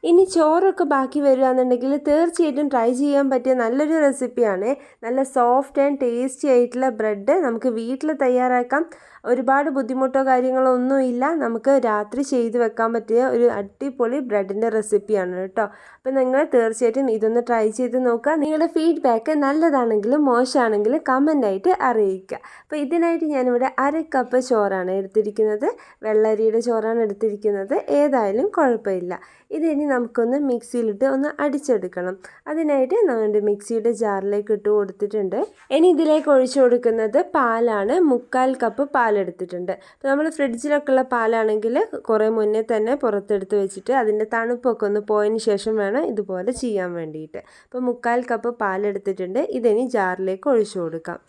ഇനി ചോറൊക്കെ ബാക്കി വരികയാണെന്നുണ്ടെങ്കിൽ തീർച്ചയായിട്ടും ട്രൈ ചെയ്യാൻ പറ്റിയ നല്ലൊരു റെസിപ്പിയാണ്. നല്ല സോഫ്റ്റ് ആൻഡ് ടേസ്റ്റി ആയിട്ടുള്ള ബ്രെഡ് നമുക്ക് വീട്ടിൽ തയ്യാറാക്കാം. ഒരുപാട് ബുദ്ധിമുട്ടോ കാര്യങ്ങളോ ഒന്നുമില്ല. നമുക്ക് രാത്രി ചെയ്ത് വെക്കാൻ പറ്റിയ ഒരു അടിപൊളി ബ്രെഡിൻ്റെ റെസിപ്പിയാണ് കേട്ടോ. അപ്പോൾ നിങ്ങൾ തീർച്ചയായിട്ടും ഇതൊന്ന് ട്രൈ ചെയ്ത് നോക്കുക. നിങ്ങളുടെ ഫീഡ്ബാക്ക് നല്ലതാണെങ്കിലും മോശമാണെങ്കിലും കമൻ്റായിട്ട് അറിയിക്കുക. അപ്പോൾ ഇതിനായിട്ട് ഞാനിവിടെ 1/2 കപ്പ് ചോറാണ് എടുത്തിരിക്കുന്നത്. വെള്ളരിയുടെ ചോറാണ് എടുത്തിരിക്കുന്നത്. ഏതായാലും കുഴപ്പമില്ല. ഇതിനി നമുക്കൊന്ന് മിക്സിയിലിട്ട് ഒന്ന് അടിച്ചെടുക്കണം. അതിനായിട്ട് നമ്മുടെ മിക്സിയുടെ ജാറിലേക്ക് ഇട്ട് കൊടുത്തിട്ടുണ്ട്. ഇനി ഇതിലേക്ക് ഒഴിച്ചു കൊടുക്കുന്നത് പാലാണ്. 3/4 കപ്പ് പാലെടുത്തിട്ടുണ്ട്. അപ്പോൾ നമ്മൾ ഫ്രിഡ്ജിലൊക്കെ ഉള്ള പാലാണെങ്കിൽ കുറേ മുന്നേ തന്നെ പുറത്തെടുത്ത് വെച്ചിട്ട് അതിൻ്റെ തണുപ്പൊക്കെ ഒന്ന് പോയതിന് ശേഷം വേണം ഇതുപോലെ ചെയ്യാൻ വേണ്ടിയിട്ട്. അപ്പോൾ 3/4 കപ്പ് പാലെടുത്തിട്ടുണ്ട്. ഇതിനി ജാറിലേക്ക് ഒഴിച്ചു കൊടുക്കാം.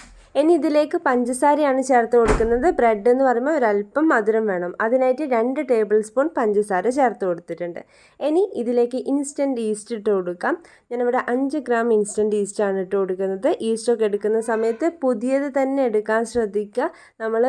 ഇനി ഇതിലേക്ക് പഞ്ചസാരയാണ് ചേർത്ത് കൊടുക്കുന്നത്. ബ്രെഡ് എന്ന് പറയുമ്പോൾ ഒരല്പം മധുരം വേണം. അതിനായിട്ട് 2 ടേബിൾ സ്പൂൺ പഞ്ചസാര ചേർത്ത് കൊടുത്തിട്ടുണ്ട്. ഇനി ഇതിലേക്ക് ഇൻസ്റ്റൻറ്റ് ഈസ്റ്റ് ഇട്ട് കൊടുക്കാം. ഞാനിവിടെ 5 ഗ്രാം ഇൻസ്റ്റൻറ്റ് ഈസ്റ്റാണ് ഇട്ട് കൊടുക്കുന്നത്. ഈസ്റ്റൊക്കെ എടുക്കുന്ന സമയത്ത് പുതിയത് തന്നെ എടുക്കാൻ ശ്രദ്ധിക്കുക. നമ്മൾ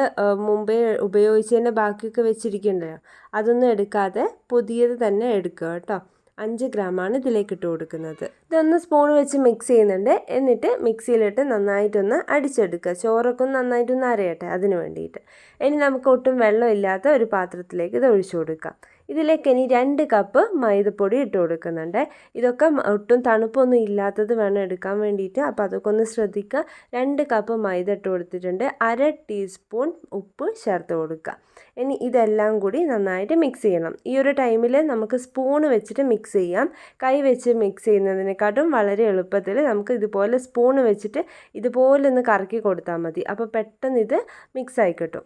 മുമ്പേ ഉപയോഗിച്ചതിൻ്റെ ബാക്കിയൊക്കെ വെച്ചിരിക്കണ്ടല്ലോ, അതൊന്നും എടുക്കാതെ പുതിയത് തന്നെ എടുക്കുക കേട്ടോ. 5 ഗ്രാമാണ് ഇതിലേക്ക് ഇട്ട് കൊടുക്കുന്നത്. ഇതൊന്ന് സ്പൂൺ വെച്ച് മിക്സ് ചെയ്യുന്നുണ്ട്. എന്നിട്ട് മിക്സിയിലിട്ട് നന്നായിട്ടൊന്ന് അടിച്ചെടുക്കുക. ചോറൊക്കെ നന്നായിട്ടൊന്ന് അരയട്ടെ, അതിന് വേണ്ടിയിട്ട്. ഇനി നമുക്ക് ഒട്ടും വെള്ളമില്ലാത്ത ഒരു പാത്രത്തിലേക്ക് ഇത് ഒഴിച്ചു കൊടുക്കാം. ഇതിലേക്ക് ഇനി 2 കപ്പ് മൈദപ്പൊടി ഇട്ട് കൊടുക്കുന്നുണ്ട്. ഇതൊക്കെ ഒട്ടും തണുപ്പൊന്നും ഇല്ലാത്തത് വേണം എടുക്കാൻ വേണ്ടിയിട്ട്. അപ്പോൾ അതൊക്കെ ഒന്ന് ശ്രദ്ധിക്കുക. 2 കപ്പ് മൈദ ഇട്ട് കൊടുത്തിട്ടുണ്ട്. 1/2 ടീസ്പൂൺ ഉപ്പ് ചേർത്ത് കൊടുക്കുക. ഇനി ഇതെല്ലാം കൂടി നന്നായിട്ട് മിക്സ് ചെയ്യണം. ഈ ഒരു ടൈമിൽ നമുക്ക് സ്പൂണ് വെച്ചിട്ട് മിക്സ് ചെയ്യാം. കൈ വെച്ച് മിക്സ് ചെയ്യുന്നതിനെക്കാട്ടും വളരെ എളുപ്പത്തിൽ നമുക്ക് ഇതുപോലെ സ്പൂണ് വെച്ചിട്ട് ഇതുപോലെ ഒന്ന് കറക്കി കൊടുത്താൽ മതി. അപ്പോൾ പെട്ടെന്ന് ഇത് മിക്സായി കിട്ടും.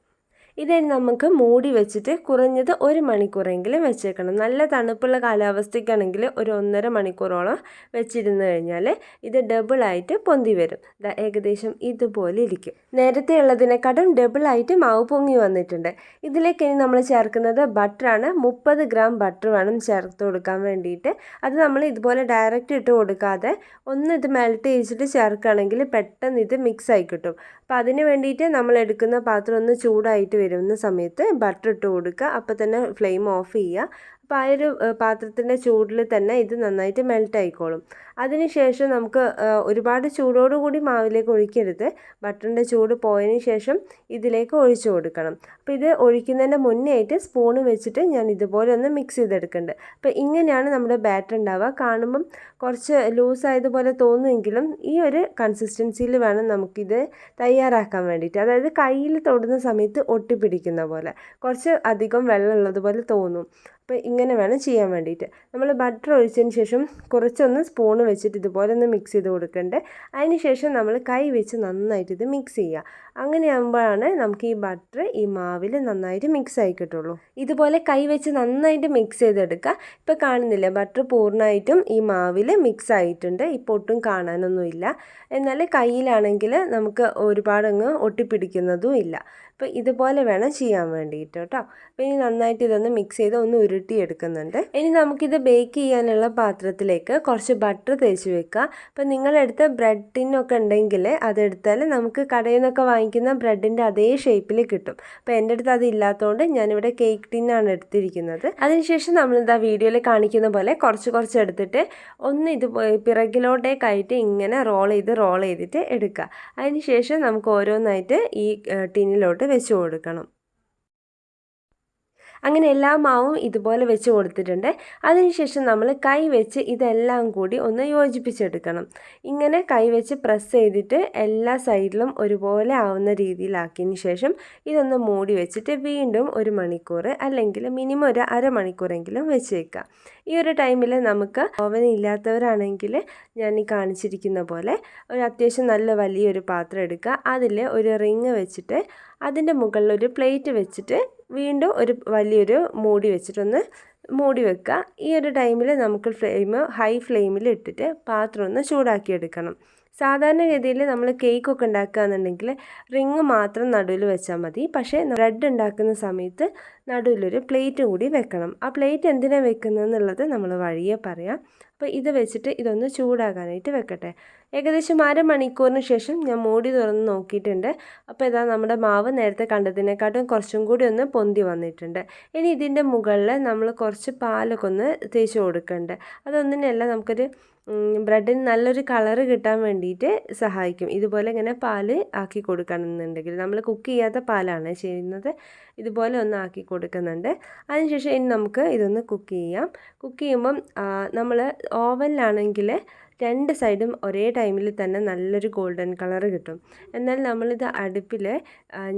ഇതിന് നമുക്ക് മൂടി വെച്ചിട്ട് കുറഞ്ഞത് 1 മണിക്കൂറെങ്കിലും വെച്ചേക്കണം. നല്ല തണുപ്പുള്ള കാലാവസ്ഥയ്ക്കാണെങ്കിൽ ഒരു 1.5 മണിക്കൂറോളം വെച്ചിരുന്ന് കഴിഞ്ഞാൽ ഇത് ഡബിളായിട്ട് പൊന്തി വരും. ഏകദേശം ഇതുപോലെ ഇരിക്കും. നേരത്തെ ഉള്ളതിനെക്കാട്ടും ഡബിളായിട്ട് മാവ് പൊങ്ങി വന്നിട്ടുണ്ട്. ഇതിലേക്ക് ഇനി നമ്മൾ ചേർക്കുന്നത് ബട്ടറാണ്. 30 ഗ്രാം ബട്ടർ വേണം ചേർത്ത് കൊടുക്കാൻ വേണ്ടിയിട്ട്. അത് നമ്മൾ ഇതുപോലെ ഡയറക്റ്റ് ഇട്ട് കൊടുക്കാതെ ഒന്ന് ഇത് മെൽറ്റ് ചെയ്തിട്ട് ചേർക്കുകയാണെങ്കിൽ പെട്ടെന്ന് ഇത് മിക്സായി കിട്ടും. അപ്പോൾ അതിന് വേണ്ടിയിട്ട് നമ്മൾ എടുക്കുന്ന പാത്രം ഒന്ന് ചൂടായിട്ട് വരുന്ന സമയത്ത് ബട്ടർ ഇട്ട് കൊടുക്കുക. അപ്പോൾ തന്നെ ഫ്ലെയിം ഓഫ് ചെയ്യുക. അപ്പോൾ ആ ഒരു പാത്രത്തിൻ്റെ ചൂടിൽ തന്നെ ഇത് നന്നായിട്ട് മെൽറ്റ് ആയിക്കോളും. അതിനുശേഷം നമുക്ക് ഒരുപാട് ചൂടോടുകൂടി മാവിലേക്ക് ഒഴിക്കരുത്. ബട്ടറിൻ്റെ ചൂട് പോയതിന് ശേഷം ഇതിലേക്ക് ഒഴിച്ചു കൊടുക്കണം. അപ്പോൾ ഇത് ഒഴിക്കുന്നതിൻ്റെ മുന്നേ ആയിട്ട് സ്പൂണ് വെച്ചിട്ട് ഞാൻ ഇതുപോലെ ഒന്ന് മിക്സ് ചെയ്തെടുക്കുന്നുണ്ട്. അപ്പോൾ ഇങ്ങനെയാണ് നമ്മുടെ ബാറ്റർ ഉണ്ടാവുക. കാണുമ്പം കുറച്ച് ലൂസായതുപോലെ തോന്നുമെങ്കിലും ഈ ഒരു കൺസിസ്റ്റൻസിയിൽ വേണം നമുക്കിത് തയ്യാറാക്കാൻ വേണ്ടിയിട്ട്. അതായത് കയ്യിൽ തൊടുന്ന സമയത്ത് ഒട്ടിപ്പിടിക്കുന്ന പോലെ കുറച്ച് അധികം വെള്ളം ഉള്ളതുപോലെ തോന്നും. അപ്പോൾ ഇങ്ങനെ വേണം ചെയ്യാൻ വേണ്ടിയിട്ട്. നമ്മൾ ബട്ടർ ഒഴിച്ചതിന് ശേഷം കുറച്ചൊന്ന് സ്പൂണ് വെച്ചിട്ട് ഇതുപോലെ ഒന്ന് മിക്സ് ചെയ്ത് കൊടുക്കേണ്ടത്. അതിന് ശേഷം നമ്മൾ കൈ വെച്ച് നന്നായിട്ട് ഇത് മിക്സ് ചെയ്യുക. അങ്ങനെയാകുമ്പോഴാണ് നമുക്ക് ഈ ബട്ടർ ഈ മാവിൽ നന്നായിട്ട് മിക്സ് ആയി കിട്ടുള്ളൂ. ഇതുപോലെ കൈ വെച്ച് നന്നായിട്ട് മിക്സ് ചെയ്തെടുക്കുക. ഇപ്പോൾ കാണുന്നില്ല, ബട്ടർ പൂർണ്ണമായിട്ടും ഈ മാവിൽ മിക്സ് ആയിട്ടുണ്ട്. ഇപ്പോൾ ഒട്ടും കാണാനൊന്നുമില്ല. എന്നാൽ കയ്യിലാണെങ്കിൽ നമുക്ക് ഒരുപാടങ്ങ് ഒട്ടിപ്പിടിക്കുന്നതും ഇല്ല. അപ്പോൾ ഇതുപോലെ വേണം ചെയ്യാൻ വേണ്ടിയിട്ട് കേട്ടോ. അപ്പോൾ ഇനി നന്നായിട്ട് ഇതൊന്ന് മിക്സ് ചെയ്ത് ഒന്ന് ഉരുട്ടിയെടുക്കുന്നുണ്ട്. ഇനി നമുക്കിത് ബേക്ക് ചെയ്യാനുള്ള പാത്രത്തിലേക്ക് കുറച്ച് ബട്ടർ തേച്ച് വെക്കുക. അപ്പോൾ നിങ്ങളെടുത്ത ബ്രെഡ് ടിന്നൊക്കെ ഉണ്ടെങ്കിൽ അതെടുത്താൽ നമുക്ക് കടയിൽ നിന്നൊക്കെ വാങ്ങിക്കുന്ന ബ്രെഡിൻ്റെ അതേ ഷേപ്പിൽ കിട്ടും. അപ്പോൾ എൻ്റെ അടുത്ത് അതില്ലാത്തതുകൊണ്ട് ഞാനിവിടെ കേക്ക് ടിന്നാണ് എടുത്തിരിക്കുന്നത്. അതിനുശേഷം നമ്മളിതാ വീഡിയോയിൽ കാണിക്കുന്ന പോലെ കുറച്ച് എടുത്തിട്ട് ഒന്ന് ഇത് പിറകിലോട്ടേക്കായിട്ട് ഇങ്ങനെ റോൾ ചെയ്തിട്ട് എടുക്കുക. അതിനുശേഷം നമുക്ക് ഓരോന്നായിട്ട് ഈ ടിന്നിലോട്ട് വെച്ച് കൊടുക്കണം. അങ്ങനെ എല്ലാ മാവും ഇതുപോലെ വെച്ച് കൊടുത്തിട്ടുണ്ട്. അതിനുശേഷം നമ്മൾ കൈ വെച്ച് ഇതെല്ലാം കൂടി ഒന്ന് യോജിപ്പിച്ചെടുക്കണം. ഇങ്ങനെ കൈ വെച്ച് പ്രസ് ചെയ്തിട്ട് എല്ലാ സൈഡിലും ഒരുപോലെ ആവുന്ന രീതിയിലാക്കിയതിന് ശേഷം ഇതൊന്ന് മൂടി വെച്ചിട്ട് വീണ്ടും 1 മണിക്കൂർ അല്ലെങ്കിൽ മിനിമം ഒരു അരമണിക്കൂറെങ്കിലും വെച്ചേക്കാം. ഈ ഒരു ടൈമിൽ നമുക്ക് ഓവൻ ഇല്ലാത്തവരാണെങ്കിൽ ഞാൻ ഈ കാണിച്ചിരിക്കുന്ന പോലെ ഒരു അത്യാവശ്യം നല്ല വലിയൊരു പാത്രം എടുക്കുക. അതിൽ ഒരു റിങ് വെച്ചിട്ട് അതിൻ്റെ മുകളിൽ ഒരു പ്ലേറ്റ് വെച്ചിട്ട് വീണ്ടും ഒരു വലിയൊരു മൂടി വെച്ചിട്ടൊന്ന് മൂടി വെക്കുക. ഈ ഒരു ടൈമിൽ നമുക്ക് ഹൈ ഫ്ലെയിമിൽ ഇട്ടിട്ട് പാത്രം ഒന്ന് ചൂടാക്കിയെടുക്കണം. സാധാരണഗതിയിൽ നമ്മൾ കേക്കൊക്കെ ഉണ്ടാക്കുകയെന്നുണ്ടെങ്കിൽ റിങ് മാത്രം നടുവിൽ വെച്ചാൽ മതി. പക്ഷേ ബ്രെഡ് ഉണ്ടാക്കുന്ന സമയത്ത് നടുവിലൊരു പ്ലേറ്റ് കൂടി വെക്കണം. ആ പ്ലേറ്റ് എന്തിനാണ് വെക്കുന്നതെന്നുള്ളത് നമ്മൾ വഴിയെ പറയാം. അപ്പോൾ ഇത് വെച്ചിട്ട് ഇതൊന്ന് ചൂടാകാനായിട്ട് വെക്കട്ടെ. ഏകദേശം അരമണിക്കൂറിന് ശേഷം ഞാൻ മൂടി തുറന്ന് നോക്കിയിട്ടുണ്ട്. അപ്പോൾ ഇതാ നമ്മുടെ മാവ് നേരത്തെ കണ്ടതിനെക്കാട്ടും കുറച്ചും കൂടി ഒന്ന് പൊന്തി വന്നിട്ടുണ്ട്. ഇനി ഇതിൻ്റെ മുകളിൽ നമ്മൾ കുറച്ച് പാലൊക്കെ ഒന്ന് തേച്ച് കൊടുക്കുന്നുണ്ട്. അതൊന്നിനല്ല, നമുക്കൊരു ബ്രെഡിന് നല്ലൊരു കളറ് കിട്ടാൻ വേണ്ടിയിട്ട് സഹായിക്കും. ഇതുപോലെ ഇങ്ങനെ പാൽ ആക്കി കൊടുക്കണമെന്നുണ്ടെങ്കിൽ, നമ്മൾ കുക്ക് ചെയ്യാത്ത പാലാണ് ചെയ്യുന്നത്, ഇതുപോലെ ഒന്ന് ആക്കി കൊടുക്കുന്നുണ്ട്. അതിനുശേഷം ഇനി നമുക്ക് ഇതൊന്ന് കുക്ക് ചെയ്യാം. കുക്ക് ചെയ്യുമ്പം നമ്മൾ ഓവനിലാണെങ്കിൽ 2 സൈഡും ഒരേ ടൈമിൽ തന്നെ നല്ലൊരു ഗോൾഡൻ കളർ കിട്ടും. എന്നാൽ നമ്മളിത് അടുപ്പിൽ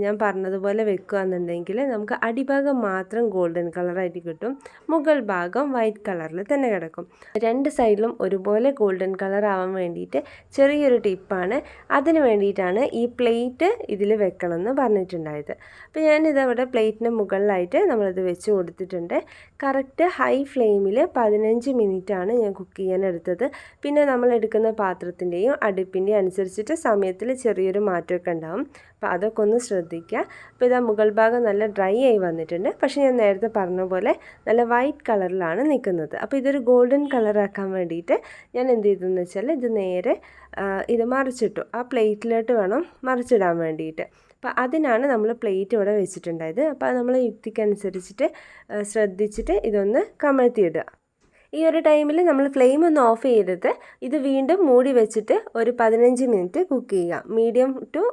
ഞാൻ പറഞ്ഞതുപോലെ വെക്കുകയെന്നുണ്ടെങ്കിൽ നമുക്ക് അടിഭാഗം മാത്രം ഗോൾഡൻ കളറായിട്ട് കിട്ടും, മുകൾ ഭാഗം വൈറ്റ് കളറിൽ തന്നെ കിടക്കും. 2 സൈഡിലും ഒരുപോലെ ഗോൾഡൻ കളർ ആവാൻ വേണ്ടിയിട്ട് ചെറിയൊരു ടിപ്പാണ്. അതിന് വേണ്ടിയിട്ടാണ് ഈ പ്ലേറ്റ് ഇതിൽ വെക്കണമെന്ന് പറഞ്ഞിട്ടുണ്ടായത്. അപ്പോൾ ഞാനിതവിടെ പ്ലേറ്റിന് മുകളിലായിട്ട് നമ്മളിത് വെച്ച് കൊടുത്തിട്ടുണ്ട്. കറക്റ്റ് ഹൈ ഫ്ലെയിമിൽ 15 മിനിറ്റാണ് ഞാൻ കുക്ക് ചെയ്യാൻ എടുത്തത്. പിന്നെ നമ്മൾ എടുക്കുന്ന പാത്രത്തിൻ്റെയും അടുപ്പിൻ്റെയും അനുസരിച്ചിട്ട് സമയത്തിൽ ചെറിയൊരു മാറ്റമൊക്കെ ഉണ്ടാവും. അപ്പോൾ അതൊക്കെ ഒന്ന് ശ്രദ്ധിക്കുക. അപ്പോൾ ഇതാ മുകൾ ഭാഗം നല്ല ഡ്രൈ ആയി വന്നിട്ടുണ്ട്. പക്ഷേ ഞാൻ നേരത്തെ പറഞ്ഞ പോലെ നല്ല വൈറ്റ് കളറിലാണ് നിൽക്കുന്നത്. അപ്പോൾ ഇതൊരു ഗോൾഡൻ കളറാക്കാൻ വേണ്ടിയിട്ട് ഞാൻ എന്ത് ചെയ്തെന്ന് വെച്ചാൽ ഇത് നേരെ ഇത് മറിച്ചിട്ടു. ആ പ്ലേറ്റിലോട്ട് വേണം മറിച്ചിടാൻ വേണ്ടിയിട്ട്. അപ്പോൾ അതിനാണ് നമ്മൾ പ്ലേറ്റ് ഇവിടെ വെച്ചിട്ടുണ്ടായത്. അപ്പോൾ നമ്മൾ യുക്തിക്കനുസരിച്ചിട്ട് ശ്രദ്ധിച്ചിട്ട് ഇതൊന്ന് കമഴ്ത്തിയിടുക. ഈ ഒരു ടൈമിൽ നമ്മൾ ഫ്ലെയിം ഒന്ന് ഓഫ് ചെയ്തിട്ട് ഇത് വീണ്ടും മൂടി വെച്ചിട്ട് ഒരു 15 മിനിറ്റ് കുക്ക് ചെയ്യാം. മീഡിയം ടു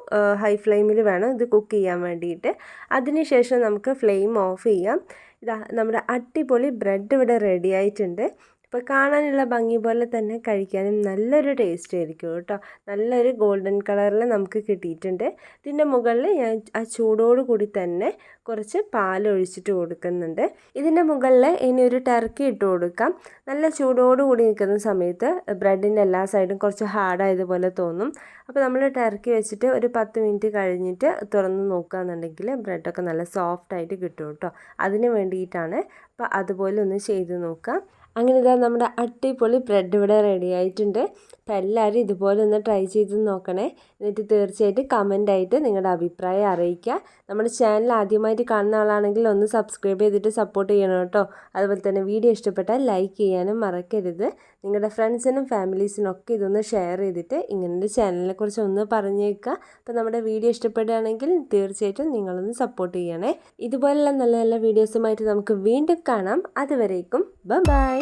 ഹൈ ഫ്ലെയിമിൽ വേണം ഇത് കുക്ക് ചെയ്യാൻ വേണ്ടിയിട്ട്. അതിനുശേഷം നമുക്ക് ഫ്ലെയിം ഓഫ് ചെയ്യാം. ഇതാ നമ്മുടെ അടിപൊളി ബ്രെഡ് ഇവിടെ റെഡി ആയിട്ടുണ്ട്. ഇപ്പോൾ കാണാനുള്ള ഭംഗി പോലെ തന്നെ കഴിക്കാനും നല്ലൊരു ടേസ്റ്റ് ആയിരിക്കും കേട്ടോ. നല്ലൊരു ഗോൾഡൻ കളറിൽ നമുക്ക് കിട്ടിയിട്ടുണ്ട്. ഇതിൻ്റെ മുകളിൽ ഞാൻ ആ ചൂടോട് കൂടി തന്നെ കുറച്ച് പാൽ ഒഴിച്ചിട്ട് കൊടുക്കുന്നുണ്ട്. ഇതിൻ്റെ മുകളിൽ ഇനി ഒരു ടർക്കി ഇട്ട് കൊടുക്കാം. നല്ല ചൂടോട് കൂടി നിൽക്കുന്ന സമയത്ത് ബ്രെഡിൻ്റെ എല്ലാ സൈഡും കുറച്ച് ഹാർഡായതുപോലെ തോന്നും. അപ്പോൾ നമ്മൾ ടർക്കി വെച്ചിട്ട് ഒരു 10 മിനിറ്റ് കഴിഞ്ഞിട്ട് തുറന്ന് നോക്കുകയെന്നുണ്ടെങ്കിൽ ബ്രെഡൊക്കെ നല്ല സോഫ്റ്റായിട്ട് കിട്ടും കേട്ടോ. അതിന് വേണ്ടിയിട്ടാണ്. അപ്പോൾ അതുപോലെ ഒന്ന് ചെയ്ത് നോക്കാം. അങ്ങനെ ഇതാ നമ്മുടെ അടിപൊളി ബ്രെഡ് ഇവിടെ റെഡി ആയിട്ടുണ്ട്. അപ്പോൾ എല്ലാവരും ഇതുപോലെ ഒന്ന് ട്രൈ ചെയ്ത് നോക്കണേ. എന്നിട്ട് തീർച്ചയായിട്ടും കമൻ്റായിട്ട് നിങ്ങളുടെ അഭിപ്രായം അറിയിക്കുക. നമ്മുടെ ചാനൽ ആദ്യമായിട്ട് കാണുന്ന ആളാണെങ്കിൽ ഒന്ന് സബ്സ്ക്രൈബ് ചെയ്തിട്ട് സപ്പോർട്ട് ചെയ്യണം കേട്ടോ. അതുപോലെ തന്നെ വീഡിയോ ഇഷ്ടപ്പെട്ടാൽ ലൈക്ക് ചെയ്യാനും മറക്കരുത്. നിങ്ങളുടെ ഫ്രണ്ട്സിനും ഫാമിലീസിനും ഒക്കെ ഇതൊന്ന് ഷെയർ ചെയ്തിട്ട് ഇങ്ങനൊരു ചാനലിനെ കുറിച്ച് ഒന്ന് പറഞ്ഞേക്കുക. അപ്പോൾ നമ്മുടെ വീഡിയോ ഇഷ്ടപ്പെടുകയാണെങ്കിൽ തീർച്ചയായിട്ടും നിങ്ങളൊന്ന് സപ്പോർട്ട് ചെയ്യണേ. ഇതുപോലുള്ള നല്ല നല്ല വീഡിയോസുമായിട്ട് നമുക്ക് വീണ്ടും കാണാം. അതുവരേക്കും ബൈ.